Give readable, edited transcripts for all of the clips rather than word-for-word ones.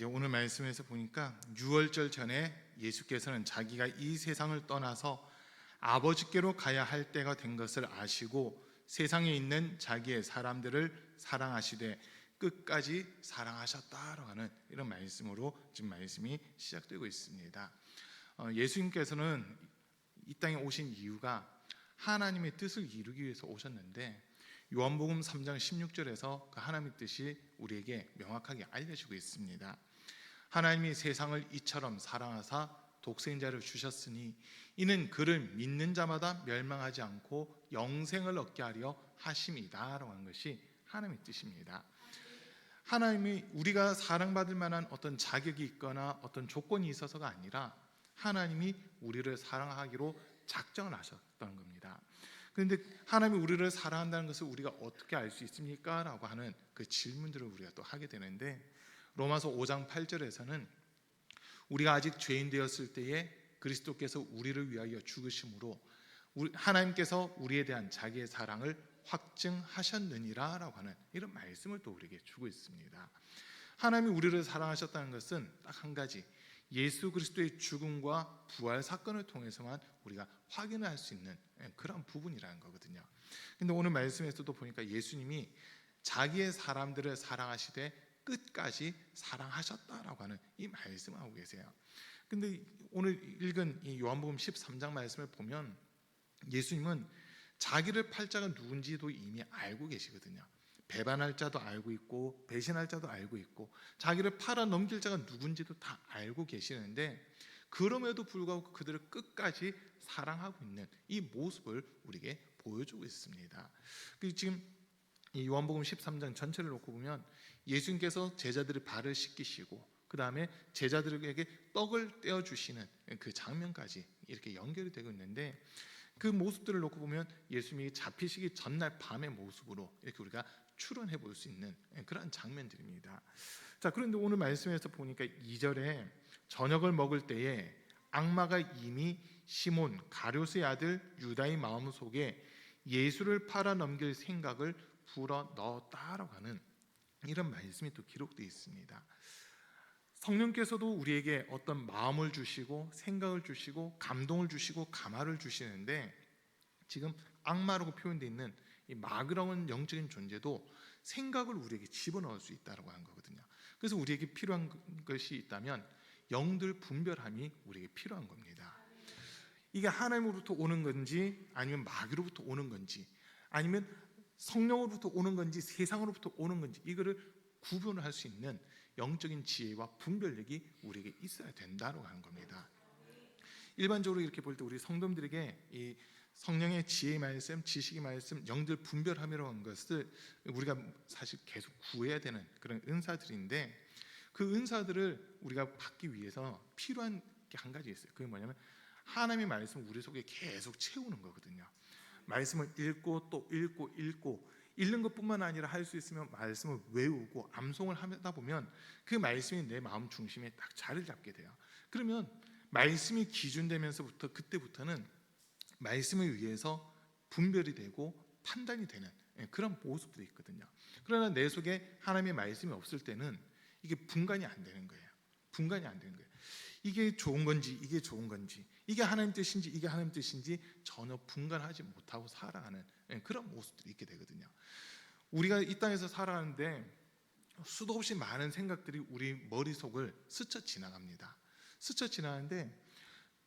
이제 오늘 말씀에서 보니까 유월절 전에 예수께서는 자기가 이 세상을 떠나서 아버지께로 가야 할 때가 된 것을 아시고 세상에 있는 자기의 사람들을 사랑하시되 끝까지 사랑하셨다라고 하는 이런 말씀으로 지금 말씀이 시작되고 있습니다. 예수님께서는 이 땅에 오신 이유가 하나님의 뜻을 이루기 위해서 오셨는데 요한복음 3장 16절에서 그 하나님의 뜻이 우리에게 명확하게 알려지고 있습니다. 하나님이 세상을 이처럼 사랑하사 독생자를 주셨으니 이는 그를 믿는 자마다 멸망하지 않고 영생을 얻게 하려 하심이다라고 하는 것이 하나님의 뜻입니다. 하나님이 우리가 사랑받을 만한 어떤 자격이 있거나 어떤 조건이 있어서가 아니라 하나님이 우리를 사랑하기로 작정을 하셨던 겁니다. 그런데 하나님이 우리를 사랑한다는 것을 우리가 어떻게 알 수 있습니까? 라고 하는 그 질문들을 우리가 또 하게 되는데 로마서 5장 8절에서는 우리가 아직 죄인 되었을 때에 그리스도께서 우리를 위하여 죽으심으로 하나님께서 우리에 대한 자기의 사랑을 확증하셨느니라 라고 하는 이런 말씀을 또 우리에게 주고 있습니다. 하나님이 우리를 사랑하셨다는 것은 딱 한 가지, 예수 그리스도의 죽음과 부활 사건을 통해서만 우리가 확인을 할 수 있는 그런 부분이라는 거거든요. 근데 오늘 말씀에서도 보니까 예수님이 자기의 사람들을 사랑하시되 끝까지 사랑하셨다라고 하는 이 말씀을 하고 계세요. 근데 오늘 읽은 이 요한복음 13장 말씀을 보면 예수님은 자기를 팔 자가 누군지도 이미 알고 계시거든요. 배반할 자도 알고 있고 배신할 자도 알고 있고 자기를 팔아 넘길 자가 누군지도 다 알고 계시는데 그럼에도 불구하고 그들을 끝까지 사랑하고 있는 이 모습을 우리에게 보여주고 있습니다. 지금 이 요한복음 13장 전체를 놓고 보면 예수님께서 제자들의 발을 씻기시고 그 다음에 제자들에게 떡을 떼어주시는 그 장면까지 이렇게 연결이 되고 있는데 그 모습들을 놓고 보면 예수님이 잡히시기 전날 밤의 모습으로 이렇게 우리가 추론해 볼 수 있는 그런 장면들입니다. 자, 그런데 오늘 말씀에서 보니까 2절에 저녁을 먹을 때에 악마가 이미 시몬 가룟의 아들 유다의 마음속에 예수를 팔아 넘길 생각을 불어 넣었다라고 하는 이런 말씀이 또 기록되어 있습니다. 성령께서도 우리에게 어떤 마음을 주시고 생각을 주시고 감동을 주시고 감화를 주시는데 지금 악마라고 표현되어 있는 이 마귀라는 영적인 존재도 생각을 우리에게 집어넣을 수 있다고 하는 거거든요. 그래서 우리에게 필요한 것이 있다면 영들 분별함이 우리에게 필요한 겁니다. 이게 하나님으로부터 오는 건지 아니면 마귀로부터 오는 건지 아니면 성령으로부터 오는 건지 세상으로부터 오는 건지 이거를 구분을 할 수 있는 영적인 지혜와 분별력이 우리에게 있어야 된다고 하는 겁니다. 일반적으로 이렇게 볼 때 우리 성도들에게 이 성령의 지혜의 말씀, 지식의 말씀, 영들 분별함이라고 하는 것을 우리가 사실 계속 구해야 되는 그런 은사들인데 그 은사들을 우리가 받기 위해서 필요한 게 한 가지 있어요. 그게 뭐냐면 하나님의 말씀을 우리 속에 계속 채우는 거거든요. 말씀을 읽고 또 읽고 읽는 것뿐만 아니라 할 수 있으면 말씀을 외우고 암송을 하다 보면 그 말씀이 내 마음 중심에 딱 자리를 잡게 돼요. 그러면 말씀이 기준되면서부터 그때부터는 말씀에 의해서 분별이 되고 판단이 되는 그런 모습들이 있거든요. 그러나 내 속에 하나님의 말씀이 없을 때는 이게 분간이 안 되는 거예요. 분간이 안 되는 거예요. 이게 좋은 건지 이게 좋은 건지 이게 하나님 뜻인지 이게 하나님 뜻인지 전혀 분간하지 못하고 살아가는 그런 모습들이 있게 되거든요. 우리가 이 땅에서 살아가는데 수도 없이 많은 생각들이 우리 머릿속을 스쳐 지나갑니다. 스쳐 지나가는데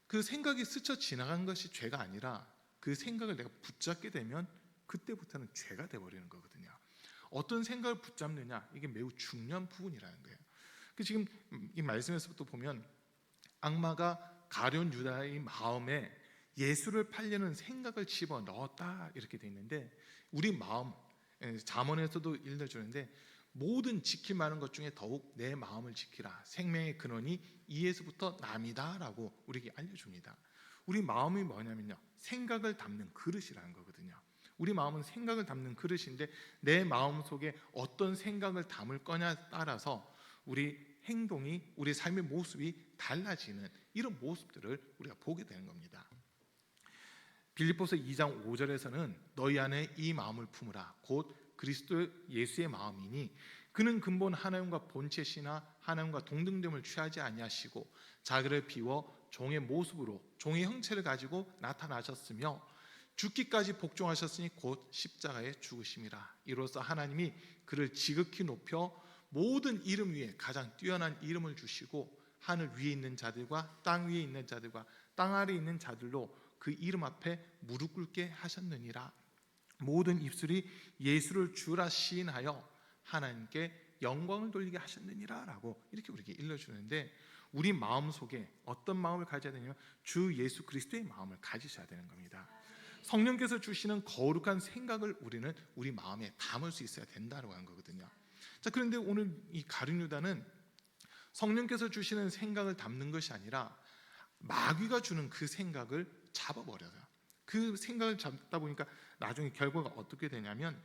그 생각이 스쳐 지나간 것이 죄가 아니라 그 생각을 내가 붙잡게 되면 그때부터는 죄가 돼버리는 거거든요. 어떤 생각을 붙잡느냐 이게 매우 중요한 부분이라는 거예요. 지금 이 말씀에서부터 보면 악마가 가룟 유다의 마음에 예수를 팔려는 생각을 집어 넣었다 이렇게 돼 있는데 우리 마음 잠언에서도 일러주는데 모든 지킬 만한 것 중에 더욱 내 마음을 지키라 생명의 근원이 이에서부터 남이다라고 우리에게 알려줍니다. 우리 마음이 뭐냐면요 생각을 담는 그릇이라는 거거든요. 우리 마음은 생각을 담는 그릇인데 내 마음 속에 어떤 생각을 담을 거냐에 따라서 우리 행동이 우리 삶의 모습이 달라지는 이런 모습들을 우리가 보게 되는 겁니다. 빌립보서 2장 5절에서는 너희 안에 이 마음을 품으라 곧 그리스도 예수의 마음이니 그는 근본 하나님과 본체시나 하나님과 동등됨을 취하지 아니하시고 자기를 비워 종의 모습으로 종의 형체를 가지고 나타나셨으며 죽기까지 복종하셨으니 곧 십자가에 죽으심이라. 이로써 하나님이 그를 지극히 높여 모든 이름 위에 가장 뛰어난 이름을 주시고 하늘 위에 있는 자들과 땅 위에 있는 자들과 땅 아래에 있는 자들로 그 이름 앞에 무릎 꿇게 하셨느니라. 모든 입술이 예수를 주라 시인하여 하나님께 영광을 돌리게 하셨느니라 라고 이렇게 우리에게 일러주는데, 우리 마음속에 어떤 마음을 가져야 되냐면 주 예수 그리스도의 마음을 가지셔야 되는 겁니다. 성령께서 주시는 거룩한 생각을 우리는 우리 마음에 담을 수 있어야 된다고 하는 거거든요. 자, 그런데 오늘 이 가룟 유다는 성령께서 주시는 생각을 담는 것이 아니라 마귀가 주는 그 생각을 잡아버려요. 그 생각을 잡다 보니까 나중에 결과가 어떻게 되냐면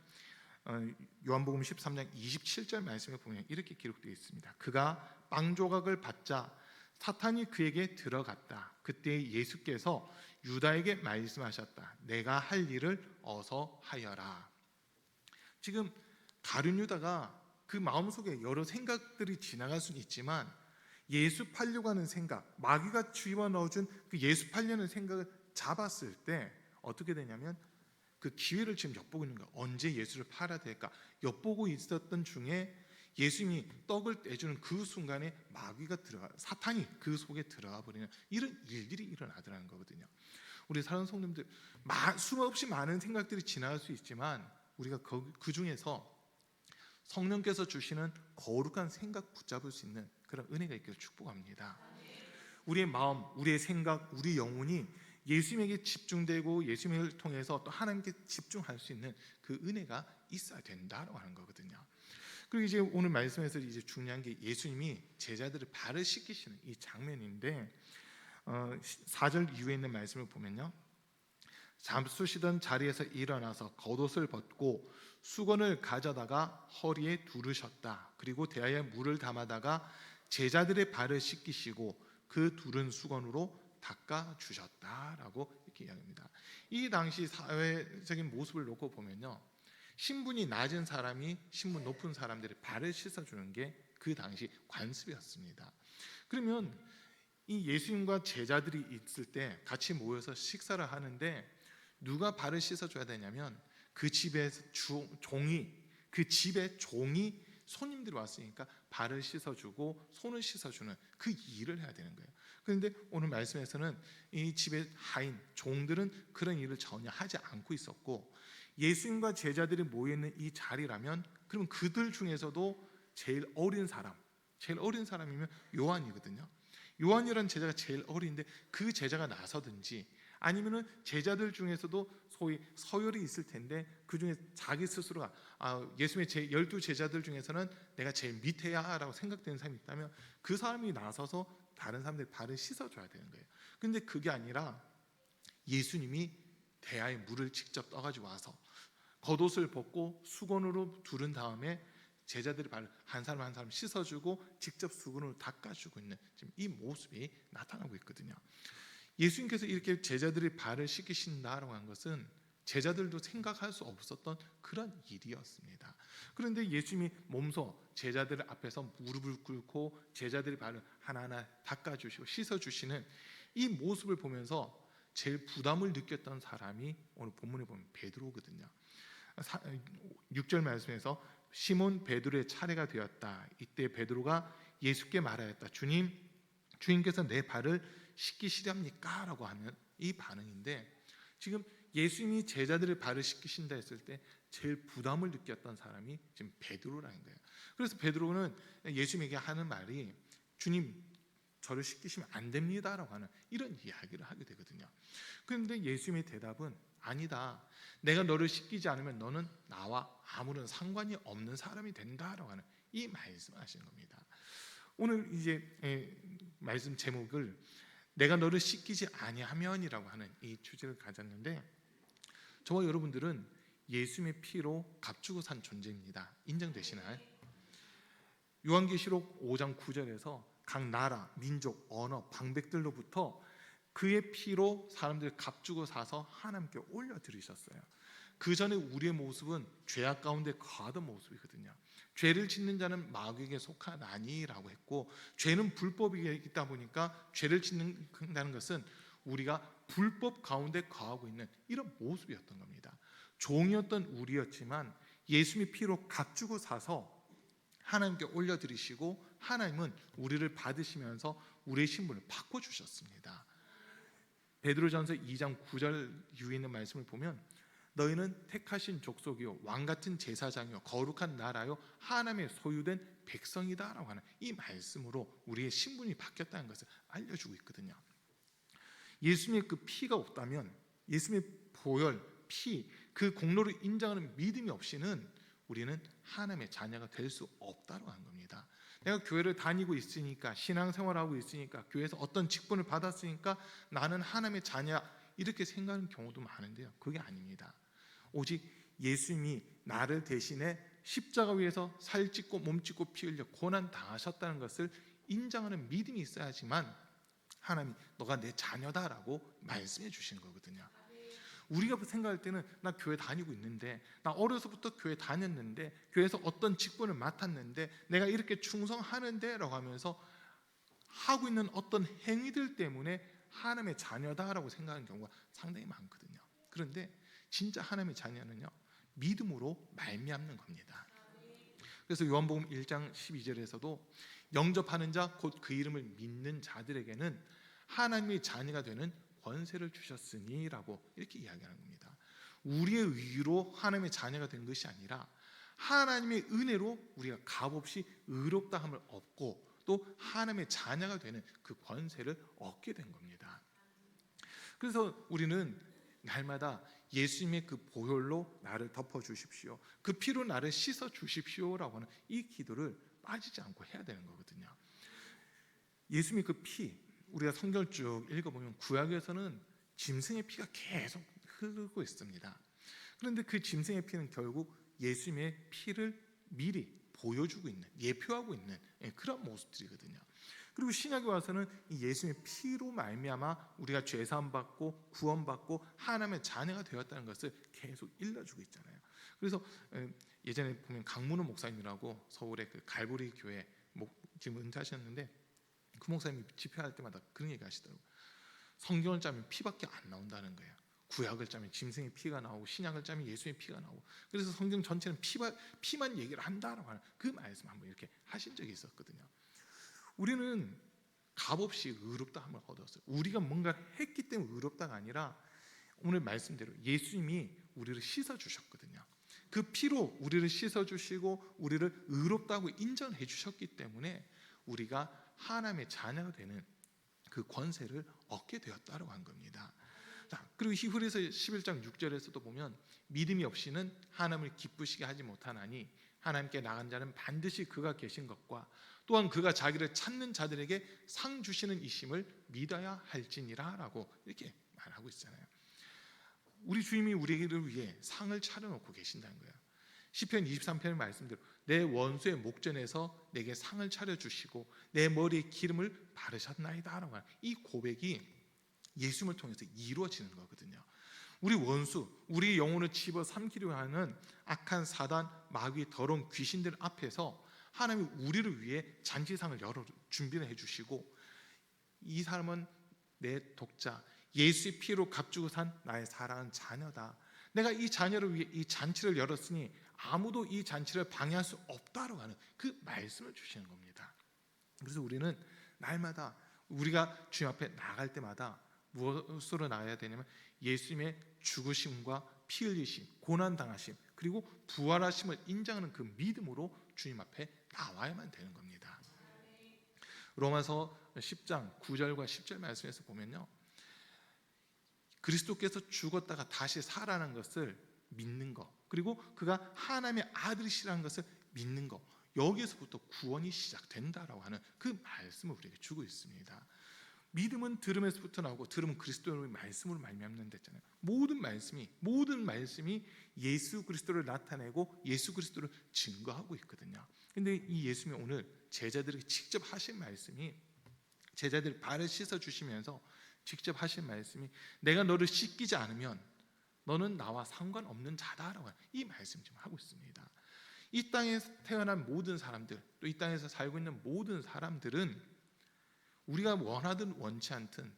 요한복음 13장 27절 말씀에 보면 이렇게 기록되어 있습니다. 그가 빵 조각을 받자 사탄이 그에게 들어갔다. 그때 예수께서 유다에게 말씀하셨다. 내가 할 일을 어서 하여라. 지금 가룟 유다가 그 마음속에 여러 생각들이 지나갈 수는 있지만 예수 팔려고 하는 생각, 마귀가 집어넣어준 그 예수 팔려는 생각을 잡았을 때 어떻게 되냐면 그 기회를 지금 엿보고 있는 거예요. 언제 예수를 팔아야 될까 엿보고 있었던 중에 예수님이 떡을 떼주는 그 순간에 마귀가 사탄이 그 속에 들어가 버리는 이런 일들이 일어나더라는 거거든요. 우리 사랑하는 성도님들, 수없이 많은 생각들이 지나갈 수 있지만 우리가 그 중에서 성령께서 주시는 거룩한 생각 붙잡을 수 있는 그런 은혜가 있기를 축복합니다. 우리의 마음, 우리의 생각, 우리 영혼이 예수님에게 집중되고 예수님을 통해서 또 하나님께 집중할 수 있는 그 은혜가 있어야 된다고 하는 거거든요. 그리고 이제 오늘 말씀에서 이제 중요한 게 예수님이 제자들을 발을 씻기시는 이 장면인데 4절 이후에 있는 말씀을 보면요, 잠수시던 자리에서 일어나서 겉옷을 벗고 수건을 가져다가 허리에 두르셨다. 그리고 대야에 물을 담아다가 제자들의 발을 씻기시고 그 두른 수건으로 닦아 주셨다라고 이렇게 이야기합니다. 이 당시 사회적인 모습을 놓고 보면요, 신분이 낮은 사람이 신분 높은 사람들의 발을 씻어주는 게 그 당시 관습이었습니다. 그러면 이 예수님과 제자들이 있을 때 같이 모여서 식사를 하는데 누가 발을 씻어줘야 되냐면 그 집에 종이 손님들이 왔으니까 발을 씻어주고 손을 씻어주는 그 일을 해야 되는 거예요. 그런데 오늘 말씀에서는 이 집의 하인 종들은 그런 일을 전혀 하지 않고 있었고, 예수님과 제자들이 모여있는 이 자리라면 그럼 그들 중에서도 제일 어린 사람이면 요한이거든요. 요한이라는 제자가 제일 어린데 그 제자가 나서든지, 아니면은 제자들 중에서도 소위 서열이 있을 텐데 그 중에 자기 스스로가 예수님의 12 제자들 중에서는 내가 제일 밑에야 라고 생각되는 사람이 있다면 그 사람이 나서서 다른 사람들의 발을 씻어줘야 되는 거예요. 근데 그게 아니라 예수님이 대야에 물을 직접 떠가지고 와서 겉옷을 벗고 수건으로 두른 다음에 제자들의 발을 한 사람 한 사람 씻어주고 직접 수건으로 닦아주고 있는 지금 이 모습이 나타나고 있거든요. 예수님께서 이렇게 제자들의 발을 씻기신다라고 한 것은 제자들도 생각할 수 없었던 그런 일이었습니다. 그런데 예수님이 몸소 제자들 앞에서 무릎을 꿇고 제자들의 발을 하나하나 닦아주시고 씻어주시는 이 모습을 보면서 제일 부담을 느꼈던 사람이 오늘 본문에 보면 베드로거든요. 6절 말씀에서 시몬 베드로의 차례가 되었다. 이때 베드로가 예수께 말하였다. 주님께서 내 발을 씻기시렵니까? 라고 하는 이 반응인데, 지금 예수님이 제자들의 발을 씻기신다 했을 때 제일 부담을 느꼈던 사람이 지금 베드로라는 거예요. 그래서 베드로는 예수님에게 하는 말이 주님 저를 씻기시면 안 됩니다 라고 하는 이런 이야기를 하게 되거든요. 그런데 예수님의 대답은 아니다. 내가 너를 씻기지 않으면 너는 나와 아무런 상관이 없는 사람이 된다라고 하는 이 말씀을 하시는 겁니다. 오늘 이제 말씀 제목을 내가 너를 씻기지 아니하면이라고 하는 이 주제를 가졌는데, 저와 여러분들은 예수님의 피로 값주고 산 존재입니다. 인정되시나요? 요한계시록 5장 9절에서 각 나라, 민족, 언어, 방백들로부터 그의 피로 사람들 값주고 사서 하나님께 올려드리셨어요. 그 전에 우리의 모습은 죄악 가운데 거하던 모습이거든요. 죄를 짓는 자는 마귀에게 속하나니라고 했고, 죄는 불법이기 보니까 죄를 짓는다는 것은 우리가 불법 가운데 거하고 있는 이런 모습이었던 겁니다. 종이었던 우리였지만 예수님의 피로 값주고 사서 하나님께 올려드리시고 하나님은 우리를 받으시면서 우리의 신분을 바꿔주셨습니다. 베드로전서 2장 9절 위에 있는 말씀을 보면 너희는 택하신 족속이요 왕같은 제사장이요 거룩한 나라요 하나님의 소유된 백성이다라고 하는 이 말씀으로 우리의 신분이 바뀌었다는 것을 알려주고 있거든요. 예수님의 그 피가 없다면, 예수님의 보혈, 피, 그 공로를 인정하는 믿음이 없이는 우리는 하나님의 자녀가 될 수 없다고 하는 겁니다. 내가 교회를 다니고 있으니까, 신앙생활하고 있으니까, 교회에서 어떤 직분을 받았으니까 나는 하나님의 자녀, 이렇게 생각하는 경우도 많은데요, 그게 아닙니다. 오직 예수님이 나를 대신해 십자가 위에서 살 찢고 몸 찢고 피 흘려 고난 당하셨다는 것을 인정하는 믿음이 있어야지만 하나님이 너가 내 자녀다라고 말씀해 주시는 거거든요. 우리가 생각할 때는 나 교회 다니고 있는데, 나 어려서부터 교회 다녔는데, 교회에서 어떤 직분을 맡았는데, 내가 이렇게 충성하는데 라고 하면서 하고 있는 어떤 행위들 때문에 하나님의 자녀다라고 생각하는 경우가 상당히 많거든요. 그런데 진짜 하나님의 자녀는요, 믿음으로 말미암는 겁니다. 그래서 요한복음 1장 12절에서도 영접하는 자 곧 그 이름을 믿는 자들에게는 하나님의 자녀가 되는 권세를 주셨으니라고 이렇게 이야기하는 겁니다. 우리의 의로 하나님의 자녀가 된 것이 아니라 하나님의 은혜로 우리가 값없이 의롭다함을 얻고 또 하나님의 자녀가 되는 그 권세를 얻게 된 겁니다. 그래서 우리는 날마다 예수님의 그 보혈로 나를 덮어 주십시오, 그 피로 나를 씻어 주십시오라고 하는 이 기도를 빠지지 않고 해야 되는 거거든요. 예수님의 그 피, 우리가 성경을 쭉 읽어보면 구약에서는 짐승의 피가 계속 흐르고 있습니다. 그런데 그 짐승의 피는 결국 예수님의 피를 미리 보여주고 있는, 예표하고 있는 그런 모습들이거든요. 그리고 신약에 와서는 이 예수님의 피로 말미암아 우리가 죄사함 받고 구원받고 하나님의 자녀가 되었다는 것을 계속 일러주고 있잖아요. 그래서 예전에 보면 강문호 목사님이라고 서울의 그 갈보리 교회 지금 은퇴하셨는데, 그 목사님이 집회할 때마다 그런 얘기 하시더라고요. 성경을 짜면 피밖에 안 나온다는 거예요. 구약을 짜면 짐승의 피가 나오고 신약을 짜면 예수의 피가 나오고, 그래서 성경 전체는 피만 얘기를 한다라고 하는 그 말씀 한번 이렇게 하신 적이 있었거든요. 우리는 값없이 의롭다함을 얻었어요. 우리가 뭔가 했기 때문에 의롭다가 아니라 오늘 말씀대로 예수님이 우리를 씻어주셨거든요. 그 피로 우리를 씻어주시고 우리를 의롭다고 인정해 주셨기 때문에 우리가 하나님의 자녀가 되는 그 권세를 얻게 되었다고 한 겁니다. 자, 그리고 히브리서 11장 6절에서도 보면 믿음이 없이는 하나님을 기쁘시게 하지 못하나니 하나님께 나간 자는 반드시 그가 계신 것과 또한 그가 자기를 찾는 자들에게 상 주시는 이심을 믿어야 할지니라 라고 이렇게 말하고 있잖아요. 우리 주님이 우리를 위해 상을 차려놓고 계신다는 거예요. 시편 23편의 말씀대로 내 원수의 목전에서 내게 상을 차려주시고 내 머리에 기름을 바르셨나이다 라고 하는 이 고백이 예수님을 통해서 이루어지는 거거든요. 우리 원수, 우리 영혼을 집어삼키려 하는 악한 사단, 마귀, 더러운 귀신들 앞에서 하나님이 우리를 위해 잔치상을 열어 준비를 해주시고, 이 사람은 내 독자, 예수의 피로 값주고 산 나의 사랑하는 자녀다. 내가 이 자녀를 위해 이 잔치를 열었으니 아무도 이 잔치를 방해할 수 없다라고 하는 그 말씀을 주시는 겁니다. 그래서 우리는 날마다 우리가 주님 앞에 나갈 때마다 무엇으로 나가야 되냐면 예수님의 죽으심과 피 흘리심, 고난당하심, 그리고 부활하심을 인정하는 그 믿음으로 주님 앞에 나와야만 되는 겁니다. 로마서 10장 9절과 10절 말씀에서 보면요, 그리스도께서 죽었다가 다시 살아난 것을 믿는 것, 그리고 그가 하나님의 아들이시라는 것을 믿는 것, 여기에서부터 구원이 시작된다라고 하는 그 말씀을 우리에게 주고 있습니다. 믿음은 들음에서부터 나오고 들음은 그리스도의 말씀으로 말미암는 데잖아요. 모든 말씀이 예수 그리스도를 나타내고 예수 그리스도를 증거하고 있거든요. 근데 이 예수님이 오늘 제자들에게 직접 하신 말씀이, 제자들 발을 씻어 주시면서 직접 하신 말씀이 내가 너를 씻기지 않으면 너는 나와 상관없는 자다라고 이 말씀 지금 하고 있습니다. 이 땅에서 태어난 모든 사람들, 또 이 땅에서 살고 있는 모든 사람들은 우리가 원하든 원치 않든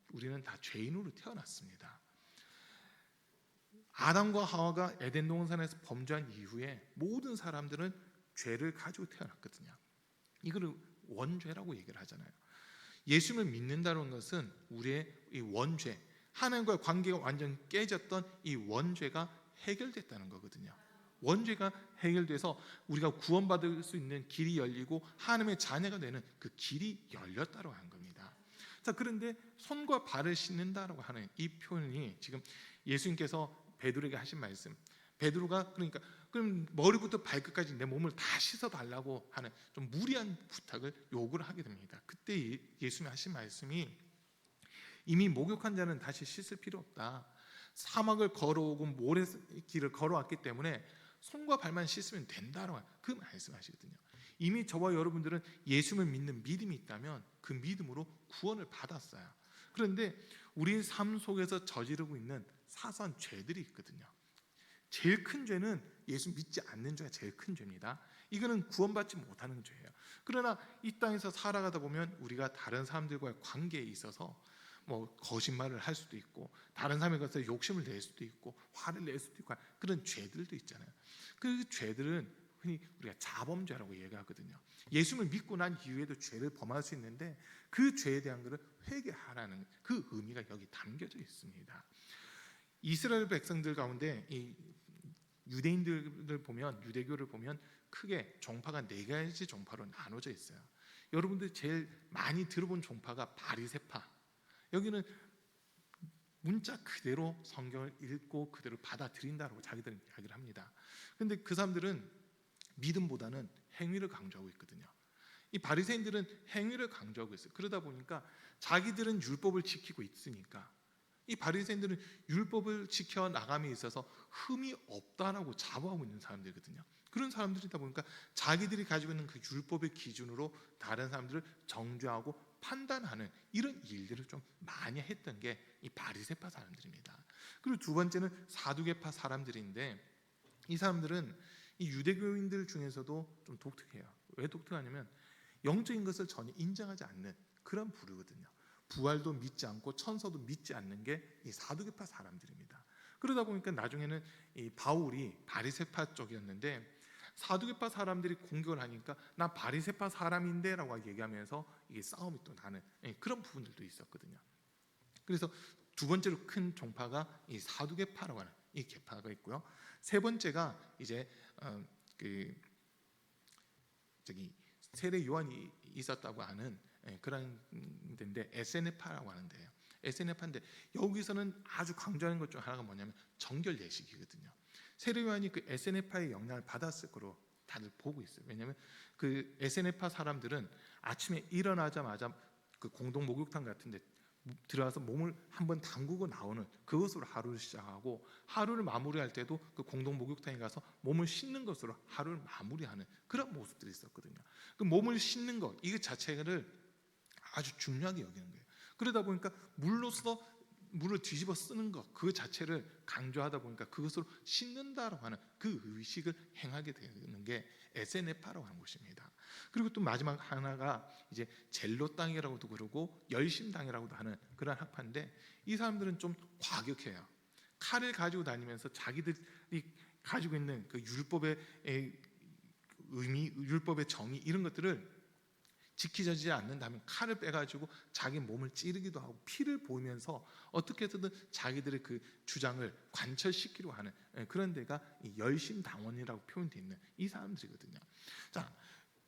우리는 다 죄인으로 태어났습니다. 아담과 하와가 에덴 동산에서 범죄한 이후에 모든 사람들은 죄를 가지고 태어났거든요. 이거를 원죄라고 얘기를 하잖아요. 예수를 믿는다는 것은 우리의 이 원죄, 하나님과의 관계가 완전 깨졌던 이 원죄가 해결됐다는 거거든요. 원죄가 해결돼서 우리가 구원받을 수 있는 길이 열리고 하나님의 자녀가 되는 그 길이 열렸다고 하는 겁니다. 자, 그런데 손과 발을 씻는다라고 하는 이 표현이 지금 예수님께서 베드로에게 하신 말씀, 베드로가 그러니까 그럼 머리부터 발끝까지 내 몸을 다 씻어 달라고 하는 좀 무리한 부탁을 요구를 하게 됩니다. 그때 예수님이 하신 말씀이 이미 목욕한 자는 다시 씻을 필요 없다. 사막을 걸어오고 모래길을 걸어왔기 때문에 손과 발만 씻으면 된다라고 그 말씀하시거든요. 이미 저와 여러분들은 예수를 믿는 믿음이 있다면 그 믿음으로 구원을 받았어요. 그런데 우리 삶 속에서 저지르고 있는 사소한 죄들이 있거든요. 제일 큰 죄는 예수 믿지 않는 죄가 제일 큰 죄입니다. 이거는 구원받지 못하는 죄예요. 그러나 이 땅에서 살아가다 보면 우리가 다른 사람들과의 관계에 있어서 뭐 거짓말을 할 수도 있고 다른 사람에 대해서 욕심을 낼 수도 있고 화를 낼 수도 있고 그런 죄들도 있잖아요. 그 죄들은 흔히 우리가 자범죄라고 얘기하거든요. 예수를 믿고 난 이후에도 죄를 범할 수 있는데 그 죄에 대한 것을 회개하라는 그 의미가 여기 담겨져 있습니다. 이스라엘 백성들 가운데 이 유대인들을 보면 유대교를 보면 크게 종파가 4가지 종파로 나눠져 있어요. 여러분들 제일 많이 들어본 종파가 바리새파. 여기는 문자 그대로 성경을 읽고 그대로 받아들인다고 자기들은 이야기를 합니다. 그런데 그 사람들은 믿음보다는 행위를 강조하고 있거든요. 이 바리새인들은 행위를 강조하고 있어요. 그러다 보니까 자기들은 율법을 지키고 있으니까 이 바리새인들은 율법을 지켜 나감에 있어서 흠이 없다라고 자부하고 있는 사람들이거든요. 그런 사람들이다 보니까 자기들이 가지고 있는 그 율법의 기준으로 다른 사람들을 정죄하고 판단하는 이런 일들을 좀 많이 했던 게 이 바리새파 사람들입니다. 그리고 두 번째는 사두개파 사람들인데 이 사람들은 이 유대교인들 중에서도 좀 독특해요. 왜 독특하냐면 영적인 것을 전혀 인정하지 않는 그런 부류거든요. 부활도 믿지 않고 천서도 믿지 않는 게 이 사두개파 사람들입니다. 그러다 보니까 나중에는 이 바울이 바리새파 쪽이었는데 사두개파 사람들이 공격을 하니까 나 바리새파 사람인데라고 얘기하면서 이게 싸움이 또 나는 그런 부분들도 있었거든요. 그래서 두 번째로 큰 종파가 이 사두개파라고 하는 이 계파가 있고요. 세 번째가 이제 세례 요한이 있었다고 하는 그런 데인데 에세네파라고 하는데요. 에세네파인데 여기서는 아주 강조하는 것 중 하나가 뭐냐면 정결 예식이거든요. 세례 요한이 그 에세네파의 영향을 받았을 거로 다들 보고 있어요. 왜냐하면 그 에세네파 사람들은 아침에 일어나자마자 그 공동 목욕탕 같은데 들어가서 몸을 한번 담그고 나오는 그것으로 하루를 시작하고 하루를 마무리할 때도 그 공동 목욕탕에 가서 몸을 씻는 것으로 하루를 마무리하는 그런 모습들이 있었거든요. 그 몸을 씻는 것 이거 자체를 아주 중요하게 여기는 거예요. 그러다 보니까 물을 뒤집어 쓰는 것 그 자체를 강조하다 보니까 그것으로 씻는다라고 하는 그 의식을 행하게 되는 게 에세네파라고 하는 것입니다. 그리고 또 마지막 하나가 이제 젤로 땅이라고도 그러고 열심 땅이라고도 하는 그런 학파인데 이 사람들은 좀 과격해요. 칼을 가지고 다니면서 자기들이 가지고 있는 그 율법의 의미, 율법의 정의 이런 것들을 지키지 않는다면 칼을 빼가지고 자기 몸을 찌르기도 하고 피를 보이면서 어떻게 해서든 자기들의 그 주장을 관철시키려고 하는 그런 데가 이 열심당원이라고 표현되어 있는 이 사람들이거든요. 자,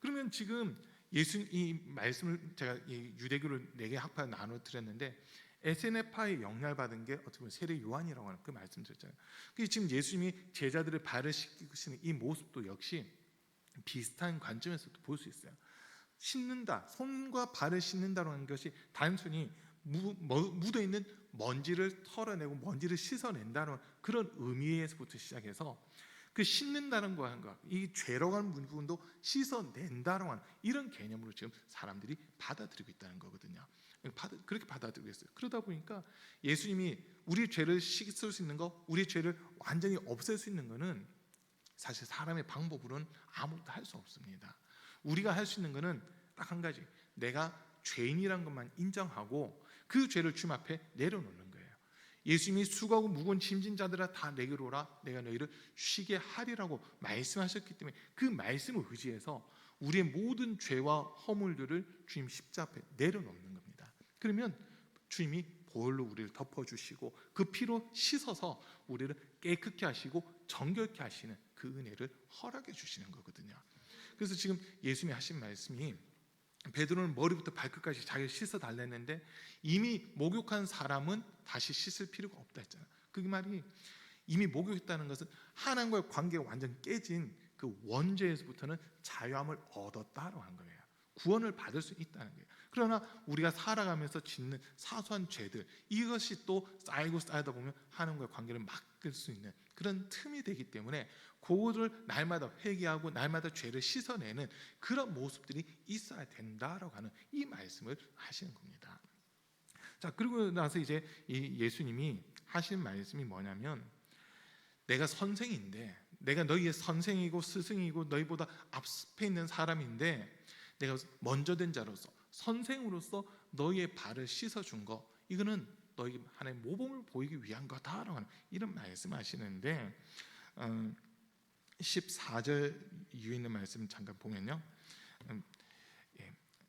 그러면 지금 예수 이 말씀을 제가 이 유대교를 4개 학파에 나눠 드렸는데 에세네파의 영향을 받은 게 어떻게 보면 세례 요한이라고 하는 그 말씀드렸잖아요. 지금 예수님이 제자들을 발을 씻기시는 이 모습도 역시 비슷한 관점에서도 볼 수 있어요. 씻는다, 손과 발을 씻는다는 것이 단순히 묻어있는 먼지를 털어내고 먼지를 씻어낸다는 그런 의미에서부터 시작해서 그 씻는다는 것, 이 죄라고 하는 부분도 씻어낸다는 하는 이런 개념으로 지금 사람들이 받아들이고 있다는 거거든요. 그렇게 받아들이고 있어요. 그러다 보니까 예수님이 우리 죄를 씻을 수 있는 거, 우리 죄를 완전히 없앨 수 있는 거는 사실 사람의 방법으로는 아무것도 할 수 없습니다. 우리가 할 수 있는 것은 딱 한 가지, 내가 죄인이란 것만 인정하고 그 죄를 주님 앞에 내려놓는 거예요. 예수님이 수고하고 무거운 짐진 자들아 다 내게로 오라, 내가 너희를 쉬게 하리라고 말씀하셨기 때문에 그 말씀을 의지해서 우리의 모든 죄와 허물들을 주님 십자 앞에 내려놓는 겁니다. 그러면 주님이 보혈로 우리를 덮어주시고 그 피로 씻어서 우리를 깨끗게 하시고 정결케 하시는 그 은혜를 허락해 주시는 거거든요. 그래서 지금 예수님이 하신 말씀이, 베드로는 머리부터 발끝까지 자기를 씻어 달랬는데 이미 목욕한 사람은 다시 씻을 필요가 없다 했잖아요. 그 말이 이미 목욕했다는 것은 하나님과의 관계가 완전 깨진 그 원죄에서부터는 자유함을 얻었다라고 한 거예요. 구원을 받을 수 있다는 거예요. 그러나 우리가 살아가면서 짓는 사소한 죄들, 이것이 또 쌓이고 쌓이다 보면 하나님과의 관계를 막을 수 있는 그런 틈이 되기 때문에 그거를 날마다 회개하고 날마다 죄를 씻어내는 그런 모습들이 있어야 된다라고 하는 이 말씀을 하시는 겁니다. 자, 그리고 나서 이제 이 예수님이 하신 말씀이 뭐냐면, 내가 선생인데, 내가 너희의 선생이고 스승이고 너희보다 앞에 있는 사람인데 내가 먼저 된 자로서 선생으로서 너희의 발을 씻어준 거, 이거는 너희 하나의 모범을 보이기 위한 거다라고 하는 이런 말씀하시는데, 14절 이후에 있는 말씀 잠깐 보면요,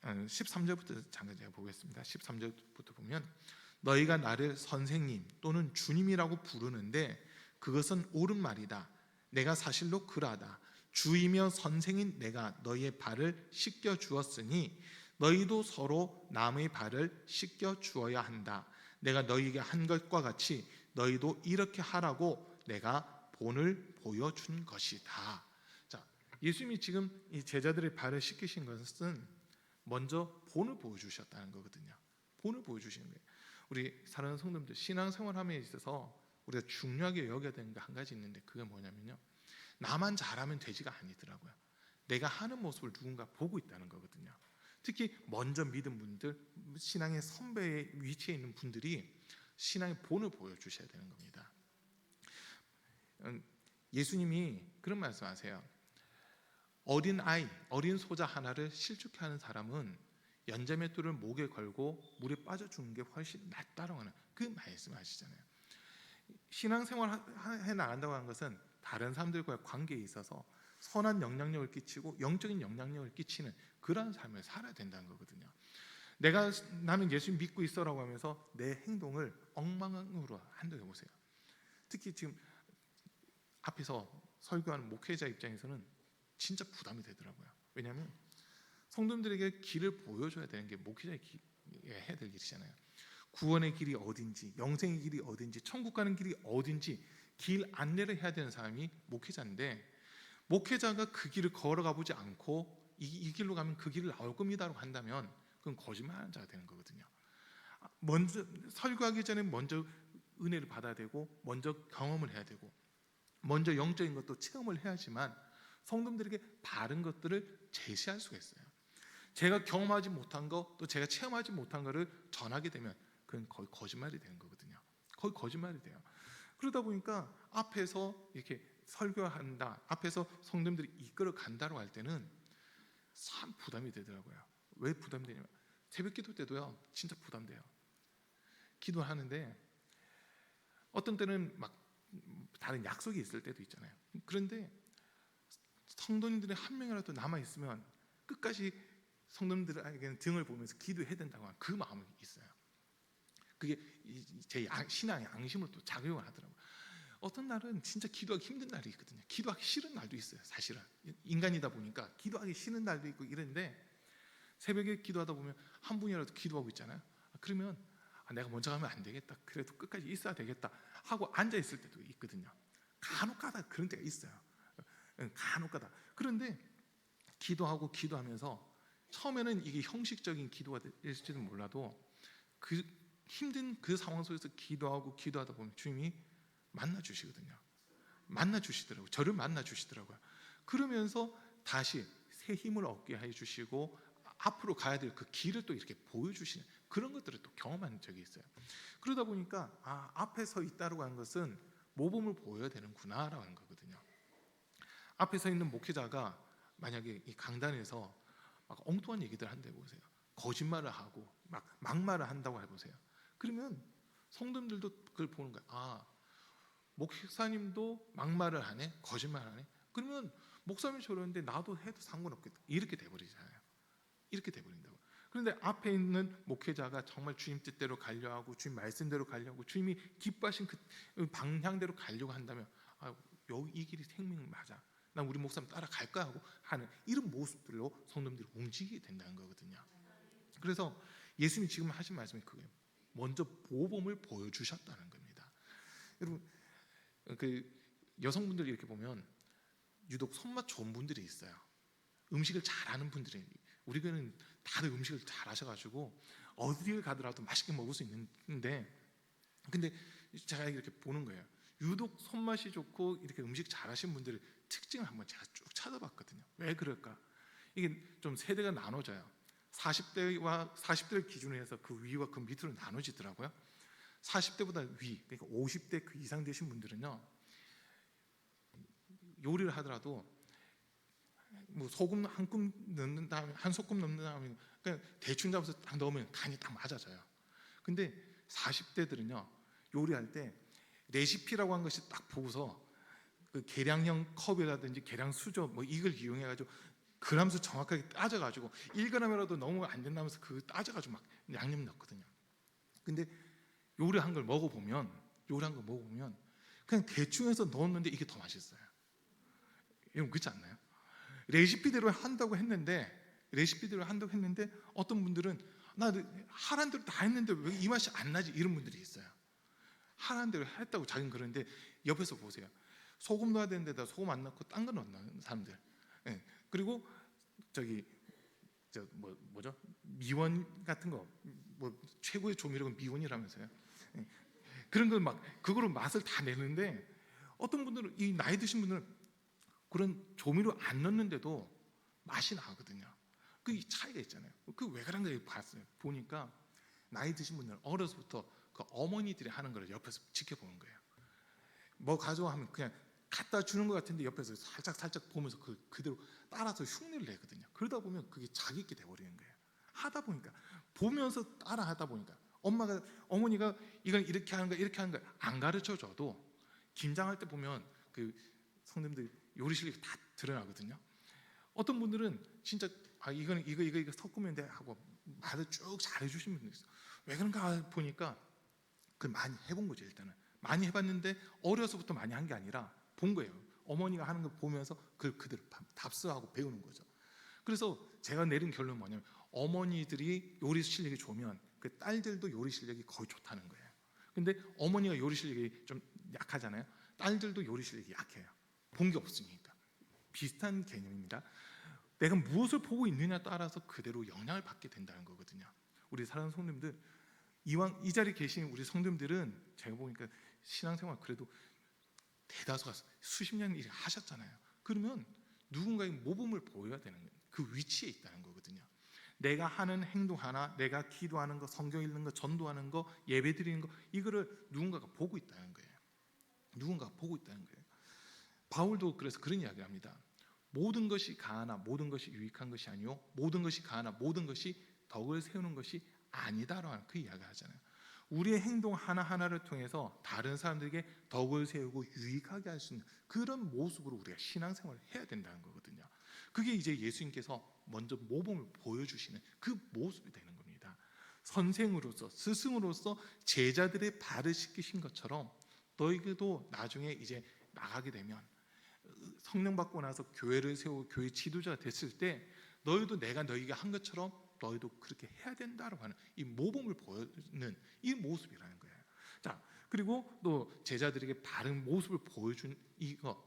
13절부터 잠깐 제가 보겠습니다. 13절부터 보면, 너희가 나를 선생님 또는 주님이라고 부르는데 그것은 옳은 말이다. 내가 사실로 그러하다. 주이며 선생인 내가 너희의 발을 씻겨 주었으니 너희도 서로 남의 발을 씻겨 주어야 한다. 내가 너희에게 한 것과 같이 너희도 이렇게 하라고 내가 본을 보여준 것이다. 자, 예수님이 지금 이 제자들의 발을 씻기신 것은 먼저 본을 보여주셨다는 거거든요. 본을 보여주시는 거예요. 우리 사랑하는 성도님들, 신앙생활함에 있어서 우리가 중요하게 여겨야 되는 게 한 가지 있는데, 그게 뭐냐면요, 나만 잘하면 되지가 아니더라고요. 내가 하는 모습을 누군가 보고 있다는 거거든요. 특히 먼저 믿은 분들, 신앙의 선배의 위치에 있는 분들이 신앙의 본을 보여주셔야 되는 겁니다. 예수님이 그런 말씀하세요. 어린 아이, 어린 소자 하나를 실족해 하는 사람은 연자맷돌을 목에 걸고 물에 빠져 죽는 게 훨씬 낫다라고 하는 그 말씀하시잖아요. 신앙생활 해 나간다고 하는 것은 다른 사람들과의 관계에 있어서 선한 영향력을 끼치고 영적인 영향력을 끼치는 그러한 삶을 살아야 된다는 거거든요. 나는 예수 믿고 있어라고 하면서 내 행동을 엉망으로 한다고 해보세요. 특히 지금 앞에서 설교하는 목회자 입장에서는 진짜 부담이 되더라고요. 왜냐하면 성도님들에게 길을 보여줘야 되는 게 목회자의 해야 될 일이잖아요. 구원의 길이 어딘지, 영생의 길이 어딘지, 천국 가는 길이 어딘지 길 안내를 해야 되는 사람이 목회자인데, 목회자가 그 길을 걸어가 보지 않고 이 길로 가면 그 길을 나올 겁니다라고 한다면 그건 거짓말하는 자가 되는 거거든요. 먼저 설교하기 전에 먼저 은혜를 받아야 되고, 먼저 경험을 해야 되고, 먼저 영적인 것도 체험을 해야지만 성도들에게 바른 것들을 제시할 수가 있어요. 제가 경험하지 못한 것, 또 제가 체험하지 못한 것을 전하게 되면 그건 거의 거짓말이 되는 거거든요. 거의 거짓말이 돼요. 그러다 보니까 앞에서 이렇게 설교한다, 앞에서 성도들이 이끌어 간다고 할 때는 참 부담이 되더라고요. 왜 부담이 되냐면, 새벽 기도 때도요, 진짜 부담돼요. 기도하는데 어떤 때는 막 다른 약속이 있을 때도 있잖아요. 그런데 성도님들이 한 명이라도 남아 있으면 끝까지 성도님들에게는 등을 보면서 기도해야 된다고 하는 그 마음이 있어요. 그게 제 신앙의 양심으로 또 작용을 하더라고요. 어떤 날은 진짜 기도하기 힘든 날이 있거든요. 기도하기 싫은 날도 있어요. 사실은 인간이다 보니까 기도하기 싫은 날도 있고 이런데, 새벽에 기도하다 보면 한 분이라도 기도하고 있잖아요. 그러면 내가 먼저 가면 안 되겠다, 그래도 끝까지 있어야 되겠다 하고 앉아 있을 때도 있거든요. 간혹가다 그런 때가 있어요. 간혹가다. 그런데 기도하면서 처음에는 이게 형식적인 기도가 될지도 몰라도 그 힘든 그 상황 속에서 기도하다 보면 주님이 만나 주시거든요. 만나 주시더라고요. 저를 만나 주시더라고요. 그러면서 다시 새 힘을 얻게 해 주시고 앞으로 가야 될 그 길을 또 이렇게 보여주시는 그런 것들을 또 경험한 적이 있어요. 그러다 보니까 앞에 서 있다고 하는 것은 모범을 보여야 되는구나라는 거거든요. 앞에 서 있는 목회자가 만약에 이 강단에서 막 엉뚱한 얘기들 한다고 보세요. 거짓말을 하고 막 막말을 한다고 해보세요. 그러면 성도님들도 그걸 보는 거예요. 아, 목사님도 막말을 하네, 거짓말을 하네. 그러면 목사님이 저러는데 나도 해도 상관없겠다. 이렇게 돼버리잖아요. 이렇게 돼버린다고. 그런데 앞에 있는 목회자가 정말 주님 뜻대로 가려고, 주님 말씀대로 가려고, 주님이 기뻐하신 그 방향대로 가려고 한다면, 아, 여기 이 길이 생명 맞아, 난 우리 목사님 따라갈 거야 하고 하는 이런 모습들로 성도님들이 움직이게 된다는 거거든요. 그래서 예수님이 지금 하신 말씀이 그거예요. 먼저 모범을 보여주셨다는 겁니다. 여러분, 그 여성분들 이렇게 보면 유독 손맛 좋은 분들이 있어요. 음식을 잘하는 분들이, 우리 교회는 다들 음식을 잘하셔가지고 어디를 가더라도 맛있게 먹을 수 있는데, 근데 제가 이렇게 보는 거예요. 유독 손맛이 좋고 이렇게 음식 잘하시는 분들의 특징을 한번 제가 쭉 찾아봤거든요. 왜 그럴까? 이게 좀 세대가 나눠져요. 40대를 기준으로 해서 그 위와 그 밑으로 나눠지더라고요. 40대보다 위, 그러니까 50대 그 이상 되신 분들은요, 요리를 하더라도 뭐 소금 한 줌 넣는 다음에, 한 소금 넣는 다음에 그냥 대충 잡아서 딱 넣으면 간이 딱 맞아져요. 근데 40대들은요, 요리할 때 레시피라고 한 것이 딱 보고서 그 계량형 컵이라든지 계량 수저 뭐 이걸 이용해 가지고 그람수 정확하게 따져 가지고 1g이라도 너무 안 된다면서 그 따져 가지고 막 양념 넣거든요. 근데 요리한 걸 먹어보면 그냥 대충 해서 넣었는데 이게 더 맛있어요. 여러분 그렇지 않나요? 레시피대로 한다고 했는데 어떤 분들은 나 하라는 대로 다 했는데 왜 이 맛이 안 나지, 이런 분들이 있어요. 하라는 대로 했다고 자기는 그러는데 옆에서 보세요. 소금 넣어야 되는 데다 소금 안 넣고 딴 거 넣는 사람들. 예. 그리고 저기 뭐죠? 미원 같은 거, 뭐 최고의 조미료는 미원이라면서요. 예. 그런 걸 막 그거로 맛을 다 내는데, 어떤 분들은, 이 나이 드신 분들은 그런 조미료 안 넣는데도 맛이 나거든요. 그 차이가 있잖아요. 그 왜 그런 걸 봤어요. 보니까 나이 드신 분들은 어려서부터 그 어머니들이 하는 걸 옆에서 지켜보는 거예요. 뭐 가져와 하면 그냥 갖다 주는 것 같은데 옆에서 살짝 보면서 그대로 따라서 흉내를 내거든요. 그러다 보면 그게 자기 있게 돼버리는 거예요. 하다 보니까, 보면서 따라 하다 보니까, 어머니가 이건 이렇게 하는 거 안 가르쳐 줘도 김장할 때 보면 그 성님들 요리 실력이 다 드러나거든요. 어떤 분들은 진짜 이거는 이거 섞으면 돼 하고 말을 쭉 잘해주시는 분들 있어요. 왜 그런가 보니까 그걸 많이 해본 거죠. 일단은 많이 해봤는데 어려서부터 많이 한 게 아니라 본 거예요. 어머니가 하는 걸 보면서 그걸 그대로 답습하고 배우는 거죠. 그래서 제가 내린 결론은 뭐냐면, 어머니들이 요리 실력이 좋으면 그 딸들도 요리 실력이 거의 좋다는 거예요. 근데 어머니가 요리 실력이 좀 약하잖아요. 딸들도 요리 실력이 약해요. 본 게 없으니까. 비슷한 개념입니다. 내가 무엇을 보고 있느냐에 따라서 그대로 영향을 받게 된다는 거거든요. 우리 사랑하는 성도님들, 이왕 이 자리에 계신 우리 성도님들은 제가 보니까 신앙생활 그래도 대다수가 수십 년 일을 하셨잖아요. 그러면 누군가의 모범을 보여야 되는 거예요. 그 위치에 있다는 거거든요. 내가 하는 행동 하나, 내가 기도하는 거, 성경 읽는 거, 전도하는 거, 예배 드리는 거, 이거를 누군가가 보고 있다는 거예요. 누군가가 보고 있다는 거예요. 바울도 그래서 그런 이야기를 합니다. 모든 것이 가하나 모든 것이 유익한 것이 아니요, 모든 것이 가하나 모든 것이 덕을 세우는 것이 아니다라는 그 이야기를 하잖아요. 우리의 행동 하나하나를 통해서 다른 사람들에게 덕을 세우고 유익하게 할 수 있는 그런 모습으로 우리가 신앙생활을 해야 된다는 거거든요. 그게 이제 예수님께서 먼저 모범을 보여주시는 그 모습이 되는 겁니다. 선생으로서, 스승으로서 제자들의 발을 씻기신 것처럼 너희들도 나중에 이제 나가게 되면, 성령 받고 나서 교회를 세우고 교회 지도자가 됐을 때 너희도 내가 너희가 한 것처럼 너희도 그렇게 해야 된다라고 하는 이 모범을 보여주는 이 모습이라는 거예요. 자, 그리고 또 제자들에게 바른 모습을 보여준 이거,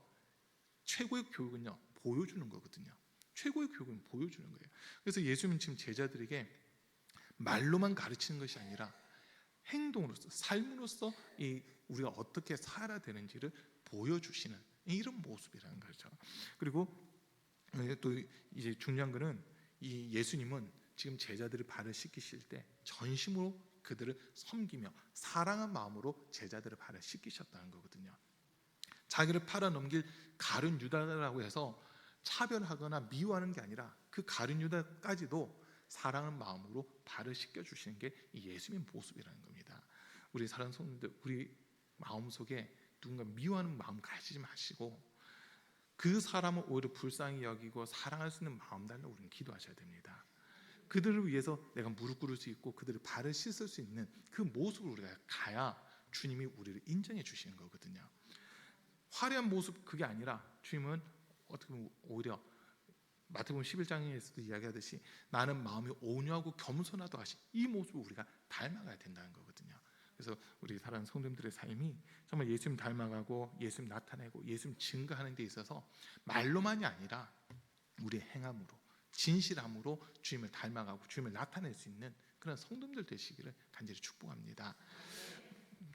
최고의 교육은요, 보여주는 거거든요. 최고의 교육은 보여주는 거예요. 그래서 예수님은 지금 제자들에게 말로만 가르치는 것이 아니라 행동으로서, 삶으로서 이 우리가 어떻게 살아야 되는지를 보여주시는 이런 모습이라는 거죠. 그리고 또 이제 중요한 거는, 이 예수님은 지금 제자들을 발을 씻기실 때 전심으로 그들을 섬기며 사랑한 마음으로 제자들을 발을 씻기셨다는 거거든요. 자기를 팔아넘길 가룟 유다라고 해서 차별하거나 미워하는 게 아니라 그 가룟 유다까지도 사랑하는 마음으로 발을 씻겨주시는 게 예수님의 모습이라는 겁니다. 우리 사랑하는 성도님들, 우리 마음속에 누군가 미워하는 마음 가지지 마시고 그 사람을 오히려 불쌍히 여기고 사랑할 수 있는 마음 달라고 우리는 기도하셔야 됩니다. 그들을 위해서 내가 무릎 꿇을 수 있고 그들의 발을 씻을 수 있는 그 모습을 우리가 가야 주님이 우리를 인정해 주시는 거거든요. 화려한 모습 그게 아니라 주님은 어떻게 보면 오히려 마태복음 11장에서도 이야기하듯이 나는 마음이 온유하고 겸손하다 하신 이 모습을 우리가 닮아가야 된다는 거거든요. 그래서 우리 사랑하는 성도님들의 삶이 정말 예수님 닮아가고 예수님 나타내고 예수님 증거하는 데 있어서 말로만이 아니라 우리의 행함으로 진실함으로 주님을 닮아가고 주님을 나타낼 수 있는 그런 성도님들 되시기를 간절히 축복합니다.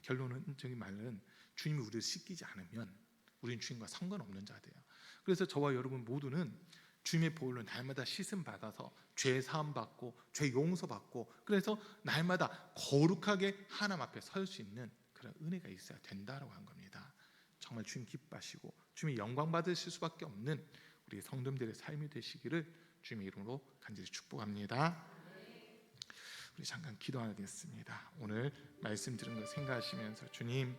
결론적인 말은 주님이 우리를 씻기지 않으면 우리는 주님과 상관없는 자들이에요. 그래서 저와 여러분 모두는 주님의 보혈로 날마다 씻음 받아서 죄 사함 받고 죄 용서 받고 그래서 날마다 거룩하게 하나님 앞에 설 수 있는 그런 은혜가 있어야 된다라고 한 겁니다. 정말 주님 기뻐하시고 주님의 영광 받으실 수밖에 없는 우리 성도님들의 삶이 되시기를 주님의 이름으로 간절히 축복합니다. 우리 잠깐 기도하겠습니다. 오늘 말씀 들은 거 생각하시면서 주님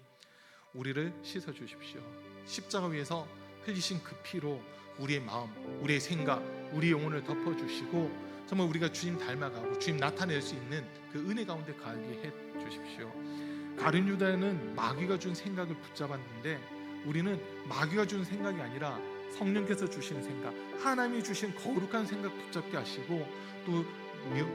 우리를 씻어 주십시오. 십자가 위에서 흘리신 그 피로 우리의 마음, 우리의 생각, 우리 영혼을 덮어주시고 정말 우리가 주님 닮아가고 주님 나타낼 수 있는 그 은혜 가운데 가게 해 주십시오. 가룟 유다는 마귀가 준 생각을 붙잡았는데 우리는 마귀가 준 생각이 아니라 성령께서 주시는 생각, 하나님이 주신 거룩한 생각 붙잡게 하시고 또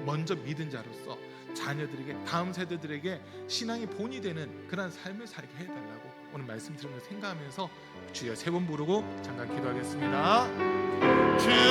먼저 믿은 자로서 자녀들에게 다음 세대들에게 신앙의 본이 되는 그런 삶을 살게 해달라고 오늘 말씀 들으면서 생각하면서 주여 세 번 부르고 잠깐 기도하겠습니다. 주여